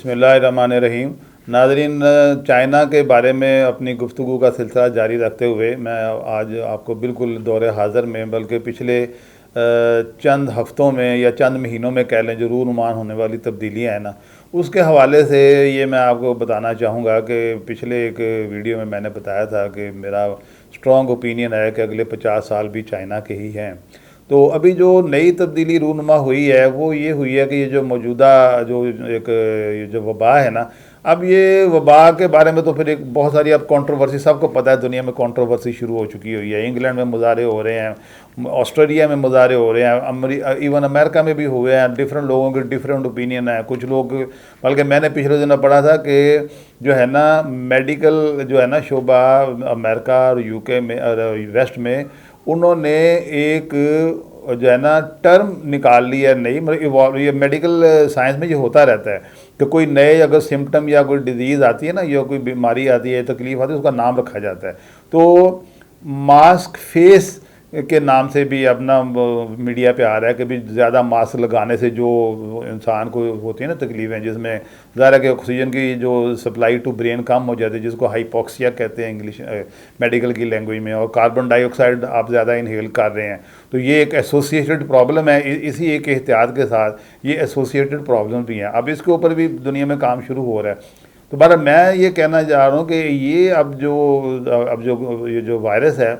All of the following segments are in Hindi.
बिस्मिल्लाहिर्रहमानिर्रहीम। नाज़रीन, चाइना के बारे में अपनी गुफ्तगू का सिलसिला जारी रखते हुए मैं आज आपको बिल्कुल दौरे हाज़िर में, बल्कि पिछले चंद हफ़्तों में या चंद महीनों में कह लें, जो रूनुमान होने वाली तब्दीलियाँ हैं ना, उसके हवाले से ये मैं आपको बताना चाहूँगा कि पिछले एक वीडियो में मैंने बताया था कि मेरा स्ट्रॉन्ग ओपिनियन है कि अगले 50 साल भी चाइना के ही हैं। तो अभी जो नई तब्दीली रूनुमा हुई है वो ये हुई है कि ये जो मौजूदा जो एक ये जो वबा है ना, अब ये वबा के बारे में तो फिर एक बहुत सारी अब कंट्रोवर्सी, सबको पता है दुनिया में कंट्रोवर्सी शुरू हो चुकी हुई है। इंग्लैंड में मुजाहरे हो रहे हैं, ऑस्ट्रेलिया में मुजाहरे हो रहे हैं, इवन अमेरिका में भी हुए हैं। डिफरेंट लोगों के डिफरेंट ओपिनियन है। कुछ लोग, बल्कि मैंने पिछले दिनों पढ़ा था कि जो है ना मेडिकल जो है ना शोबा अमेरिका और यूके में और वेस्ट में, उन्होंने एक जो है ना टर्म निकाल ली है नई, मतलब इवॉल्व, ये मेडिकल साइंस में ये होता रहता है कि कोई नए अगर सिम्टम या कोई डिजीज़ आती है ना, या कोई बीमारी आती है, तकलीफ आती है, उसका नाम रखा जाता है। तो मास्क फेस के नाम से भी अपना मीडिया पे आ रहा है कि भी ज़्यादा मास्क लगाने से जो इंसान को होती है ना तकलीफ़ें, जिसमें ज़ाहिर है कि ऑक्सीजन की जो सप्लाई टू ब्रेन कम हो जाती है, जिसको हाइपोक्सिया कहते हैं इंग्लिश मेडिकल की लैंग्वेज में, और कार्बन डाइऑक्साइड आप ज़्यादा इनहेल कर रहे हैं, तो ये एक एसोसिएटेड प्रॉब्लम है। इसी एक एहतियात के साथ ये एसोसिएटेड प्रॉब्लम भी हैं। अब इसके ऊपर भी दुनिया में काम शुरू हो रहा है। तो बहरहाल मैं ये कहना चाह रहा हूँ कि ये अब जो वायरस है,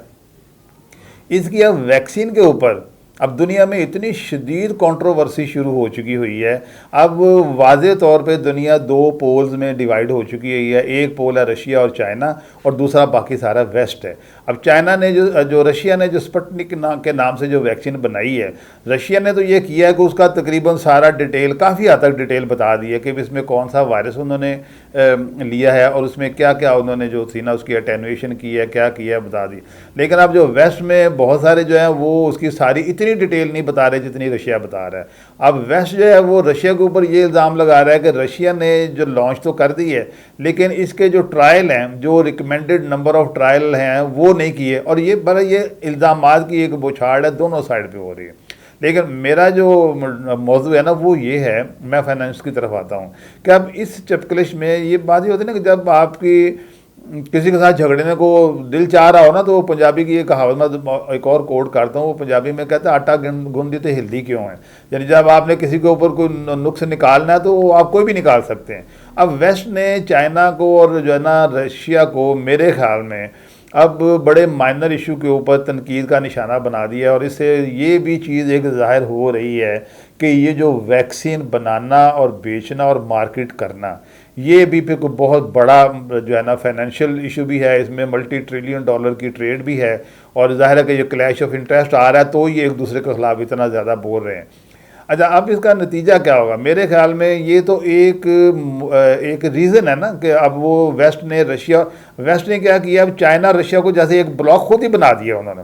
इसकी अब वैक्सीन के ऊपर अब दुनिया में इतनी शदीद कंट्रोवर्सी शुरू हो चुकी हुई है। अब वाज़े तौर पे दुनिया दो पोल्स में डिवाइड हो चुकी है। एक पोल है रशिया और चाइना, और दूसरा बाकी सारा वेस्ट है। अब चाइना ने जो रशिया ने जो स्पुतनिक के नाम से जो वैक्सीन बनाई है, रशिया ने तो ये किया है कि उसका तकरीबन सारा डिटेल, काफ़ी हद तक डिटेल बता दी है कि इसमें कौन सा वायरस उन्होंने लिया है और उसमें क्या क्या उन्होंने जो थी ना उसकी अटेनुएशन की है, क्या किया है, बता दी। लेकिन अब जो वेस्ट में बहुत सारे जो हैं वो उसकी सारी इतनी डिटेल नहीं बता रहे जितनी रशिया बता रहा है। अब वेस्ट जो है वो रशिया के ऊपर ये इल्ज़ाम लगा रहा है कि रशिया ने जो लॉन्च तो कर दी है, लेकिन इसके जो ट्रायल हैं, जो रिकमेंडेड नंबर ऑफ ट्रायल हैं, वो नहीं किए। और ये बड़ा ये इल्ज़ामात की एक बौछार है, दोनों साइड पे हो रही है। लेकिन मेरा जो मौजू है ना वो ये है, मैं फाइनेंस की तरफ आता हूँ कि अब इस चपकलिश में ये बात ये होती है ना कि जब आपकी किसी के साथ झगड़ने को दिल चाह रहा हो ना, तो पंजाबी की ये कहावत मैं एक और कोट करता हूँ। वो पंजाबी में कहता है, आटा गूंद तो हिलदी क्यों है। यानी जब आपने किसी के ऊपर कोई नुक्स निकालना है तो आप कोई भी निकाल सकते हैं। अब वेस्ट ने चाइना को और जो है ना रशिया को मेरे ख्याल में अब बड़े माइनर इशू के ऊपर तनकीद का निशाना बना दिया। और इससे ये भी चीज़ एक ज़ाहिर हो रही है कि ये जो वैक्सीन बनाना और बेचना और मार्केट करना, ये भी फिर कोई बहुत बड़ा जो है ना फाइनेंशियल इशू भी है। इसमें $multi-trillion की ट्रेड भी है, और ज़ाहिर है कि ये क्लैश ऑफ इंटरेस्ट आ रहा है, तो ये एक दूसरे के खिलाफ इतना ज़्यादा बोल रहे हैं। अच्छा, अब इसका नतीजा क्या होगा? मेरे ख्याल में ये तो एक रीज़न है ना कि अब वो वेस्ट ने क्या किया, अब चाइना रशिया को जैसे एक ब्लॉक खुद ही बना दिया उन्होंने।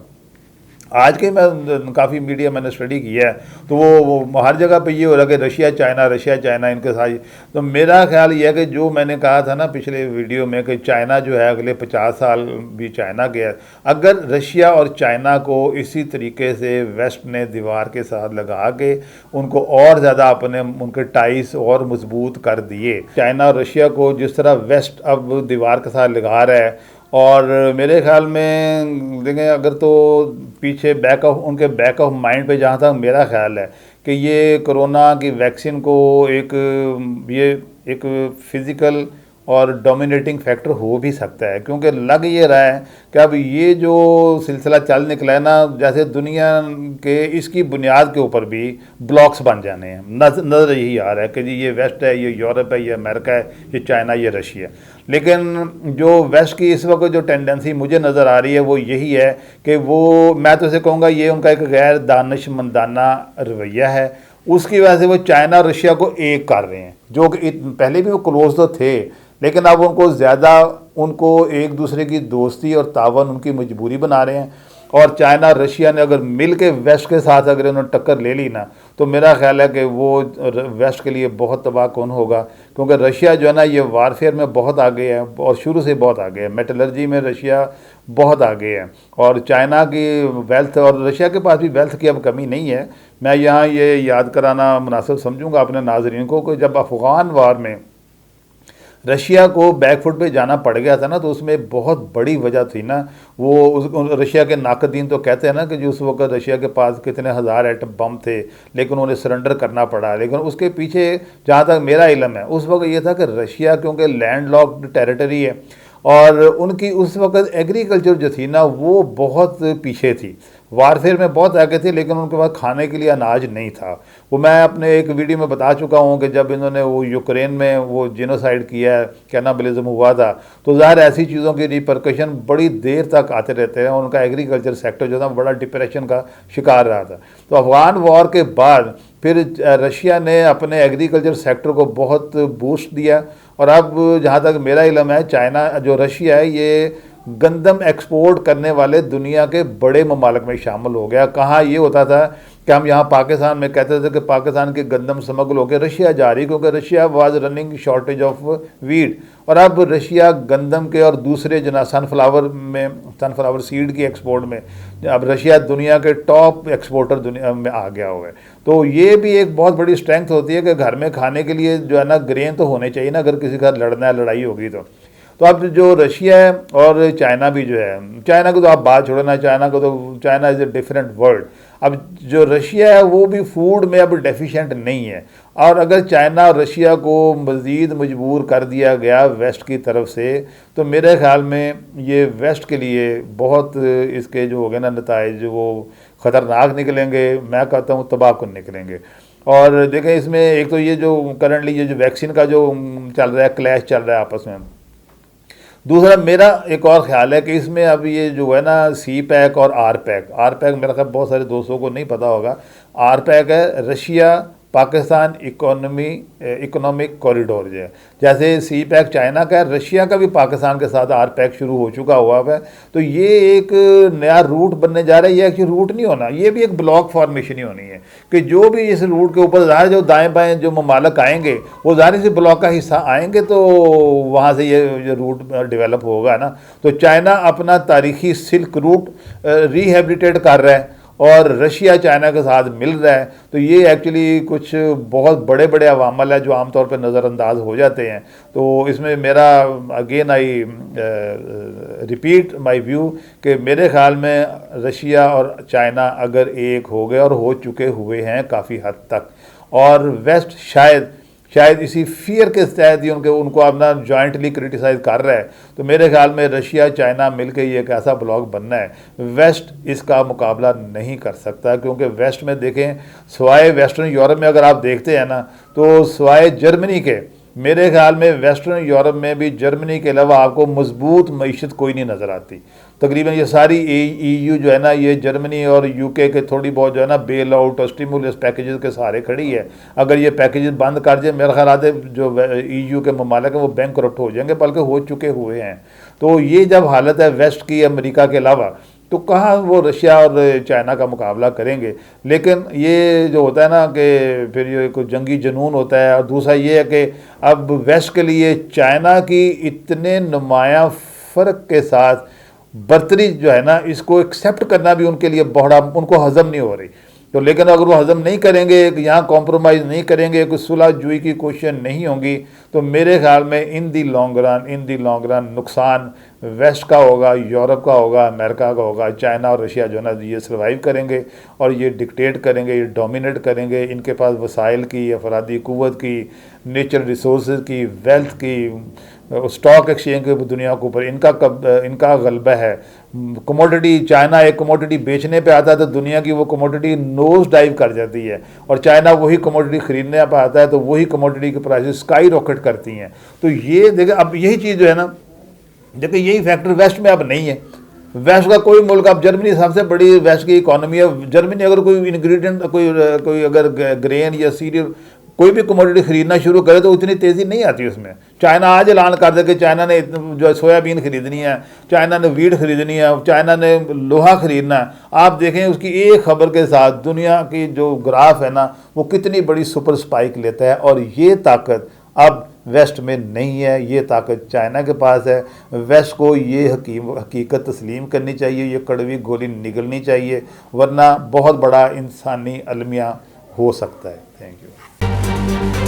आज के मैं काफ़ी मीडिया मैंने स्टडी किया है, तो वो हर जगह पे ये हो रहा है कि रशिया चाइना इनके साथ। तो मेरा ख्याल ये है कि जो मैंने कहा था ना पिछले वीडियो में कि चाइना जो है अगले 50 साल भी चाइना के है, अगर रशिया और चाइना को इसी तरीके से वेस्ट ने दीवार के साथ लगा के उनको और ज़्यादा अपने उनके टाइस और मजबूत कर दिए, चाइना और रशिया को जिस तरह वेस्ट अब दीवार के साथ लगा रहा है। और मेरे ख्याल में देखें, अगर तो पीछे उनके बैक ऑफ माइंड पे जहाँ तक मेरा ख्याल है कि ये कोरोना की वैक्सीन को एक फ़िज़िकल और डोमिनेटिंग फैक्टर हो भी सकता है, क्योंकि लग ये रहा है कि अब ये जो सिलसिला चल निकला है ना, जैसे दुनिया के इसकी बुनियाद के ऊपर भी ब्लॉक्स बन जाने हैं। नज़र यही आ रहा है कि जी ये वेस्ट है, ये यूरोप है, ये अमेरिका है, ये चाइना, ये रशिया। लेकिन जो वेस्ट की इस वक्त जो टेंडेंसी मुझे नज़र आ रही है वो यही है कि वो, मैं तो इसे कहूँगा, ये उनका एक गैर दानिशमंदाना रवैया है। उसकी वजह से वो चाइना और रशिया को एक कर रहे हैं, जो कि पहले भी वो क्लोज तो थे, लेकिन अब उनको एक दूसरे की दोस्ती और तावन उनकी मजबूरी बना रहे हैं। और चाइना रशिया ने अगर मिल के वेस्ट के साथ अगर उन्होंने टक्कर ले ली ना, तो मेरा ख्याल है कि वो वेस्ट के लिए बहुत तबाह कौन होगा। क्योंकि रशिया जो है ना ये वारफेयर में बहुत आगे है, और शुरू से बहुत आगे है। मेटलर्जी में रशिया बहुत आगे है, और चाइना की वेल्थ, और रशिया के पास भी वेल्थ की अब कमी नहीं है। मैं यहाँ ये याद कराना मुनासिब समझूंगा अपने नाजरीन को कि जब अफ़गान वार में रशिया को बैकफुट पे जाना पड़ गया था ना, तो उसमें बहुत बड़ी वजह थी ना, रशिया के नाकदीन तो कहते हैं ना कि जो उस वक्त रशिया के पास कितने हज़ार एटम बम थे, लेकिन उन्हें सरेंडर करना पड़ा। लेकिन उसके पीछे जहाँ तक मेरा इल्म है उस वक्त ये था कि रशिया क्योंकि लैंड लॉक्ड टेरिटरी है और उनकी उस वक्त एग्रीकल्चर जो थी ना वो बहुत पीछे थी, वारफेयर में बहुत आगे थे, लेकिन उनके पास खाने के लिए अनाज नहीं था। वो मैं अपने एक वीडियो में बता चुका हूँ कि जब इन्होंने वो यूक्रेन में वो जिनोसाइड किया, कैनाबलिज्म हुआ था, तो ज़ाहिर ऐसी चीज़ों की रिपरकशन बड़ी देर तक आते रहते हैं। उनका एग्रीकल्चर सेक्टर जो था बड़ा डिप्रेशन का शिकार रहा था। तो अफगान वॉर के बाद फिर रशिया ने अपने एग्रीकल्चर सेक्टर को बहुत बूस्ट दिया, और अब जहाँ तक मेरा इल्म है चाइना जो रशिया है ये गंदम एक्सपोर्ट करने वाले दुनिया के बड़े ममालिक में शामिल हो गया। कहाँ ये होता था कि हम यहाँ पाकिस्तान में कहते थे कि पाकिस्तान की गंदम स्मगल होकर रशिया जा रही, क्योंकि Russia was running shortage of wheat, और अब रशिया गंदम के और दूसरे जना सनफ्लावर सीड की एक्सपोर्ट में अब रशिया दुनिया के टॉप एक्सपोर्टर दुनिया में आ गया हुआ है। तो ये भी एक बहुत बड़ी स्ट्रेंथ होती है कि घर में खाने के लिए जो है ना ग्रेन तो होने चाहिए ना, अगर किसी का लड़ना है, लड़ाई होगी तो अब जो रशिया है और चाइना भी जो है, चाइना को तो आप बात छोड़ो ना, China is a different world. अब जो रशिया है वो भी फूड में अब डेफिशिएंट नहीं है, और अगर चाइना और रशिया को मज़ीद मजबूर कर दिया गया वेस्ट की तरफ से, तो मेरे ख़्याल में ये वेस्ट के लिए बहुत इसके जो हो गए ना नताइज वो ख़तरनाक निकलेंगे, मैं कहता हूँ तबाहकुन निकलेंगे। और देखें इसमें एक तो ये जो करंटली ये जो वैक्सीन का जो चल रहा है, क्लैश चल रहा है आपस में, दूसरा मेरा एक और ख्याल है कि इसमें अब ये जो है ना सी पैक और आर पैक मेरा ख्याल बहुत सारे दोस्तों को नहीं पता होगा। आर पैक है रशिया पाकिस्तान इकोनॉमिक कॉरिडोर जो है, जैसे सी पैक चाइना का है, रशिया का भी पाकिस्तान के साथ आर पैक शुरू हो चुका हुआ है। तो ये एक नया रूट बनने जा रहा है। ये एक्चुअली रूट नहीं होना, ये भी एक ब्लॉक फॉर्मेशन ही होनी है कि जो भी इस रूट के ऊपर ज़ाहिर जो दाएं बाएं जो ममालक आएंगे वो ज़ाहिर से ब्लॉक का हिस्सा आएंगे, तो वहाँ से ये रूट डेवलप होगा ना। तो चाइना अपना तारीखी सिल्क रूट रिहेबिलिटेट कर रहा है और रशिया चाइना के साथ मिल रहा है। तो ये एक्चुअली कुछ बहुत बड़े बड़े अवामल है जो आमतौर पर नज़रअंदाज हो जाते हैं। तो इसमें मेरा again I repeat my view कि मेरे ख्याल में रशिया और चाइना अगर एक हो गए और हो चुके हुए हैं काफ़ी हद तक, और वेस्ट शायद इसी फियर के तहत ही उनको अपना जॉइंटली क्रिटिसाइज़ कर रहा है। तो मेरे ख्याल में रशिया चाइना मिलकर ये एक ऐसा ब्लॉक बनना है, वेस्ट इसका मुकाबला नहीं कर सकता, क्योंकि वेस्ट में देखें सवाए वेस्टर्न यूरोप में अगर आप देखते हैं ना, तो सवाए जर्मनी के मेरे ख्याल में वेस्टर्न यूरोप में भी जर्मनी के अलावा आपको मजबूत मईशत कोई नहीं नज़र आती। तकरीबन ये सारी EU जो है ना, ये जर्मनी और UK के थोड़ी बहुत जो है ना बेल आउट और स्टिमुलस पैकेजेस के सहारे खड़ी है। अगर ये पैकेजेस बंद कर जाए मेरा ख्याल है जो EU के ममालिक हैं वो बैंकरप्ट हो जाएंगे, बल्कि हो चुके हुए हैं। तो ये जब हालत है वेस्ट की अमेरिका के अलावा, तो कहाँ वो रशिया और चाइना का मुकाबला करेंगे। लेकिन ये जो होता है ना कि फिर ये कोई जंगी जुनून होता है, और दूसरा ये है कि अब वेस्ट के लिए चाइना की इतने नुमाया फ़र्क के साथ बर्तरी जो है ना, इसको एक्सेप्ट करना भी उनके लिए बड़ा उनको हज़म नहीं हो रही। तो लेकिन अगर वो हज़म नहीं करेंगे, यहाँ कॉम्प्रोमाइज़ नहीं करेंगे, कोई सुलह जुई की कोशिश नहीं होंगी, तो मेरे ख्याल में इन दी लॉन्ग रन नुकसान वेस्ट का होगा, यूरोप का होगा, अमेरिका का होगा। चाइना और रशिया जो है ना ये सर्वाइव करेंगे और ये डिक्टेट करेंगे, ये डोमिनेट करेंगे। इनके पास वसाइल की, अफरादी क़ुव्वत की, नेचुरल रिसोर्स की, वेल्थ की, स्टॉक एक्सचेंज के दुनिया के ऊपर इनका गलबा है। कमोडिटी चाइना एक कमोडिटी बेचने पे आता है तो दुनिया की वो कमोडिटी नोज डाइव कर जाती है, और चाइना वही कमोडिटी खरीदने पे आता है तो वही कमोडिटी के प्राइसेस स्काई रॉकेट करती हैं। तो ये देखिए अब यही चीज़ जो है ना, देखिए यही फैक्टर वेस्ट में अब नहीं है। वेस्ट का कोई मुल्क, अब जर्मनी सबसे बड़ी वेस्ट की इकॉनमी है। जर्मनी अगर कोई इंग्रेडिएंट कोई अगर ग्रेन या सीरियल कोई भी कमोडिटी खरीदना शुरू करे तो उतनी तेज़ी नहीं आती उसमें। चाइना आज ऐलान कर दे कि चाइना ने जो सोयाबीन खरीदनी है, चाइना ने वीट खरीदनी है, चाइना ने लोहा खरीदना है, आप देखें उसकी एक खबर के साथ दुनिया की जो ग्राफ है ना वो कितनी बड़ी सुपर स्पाइक लेता है। और ये ताकत अब वेस्ट में नहीं है, ये ताकत चाइना के पास है। वेस्ट को ये हकीकत तस्लीम करनी चाहिए, ये कड़वी गोली निगलनी चाहिए, वरना बहुत बड़ा इंसानी अलमिया हो सकता है। Thank you.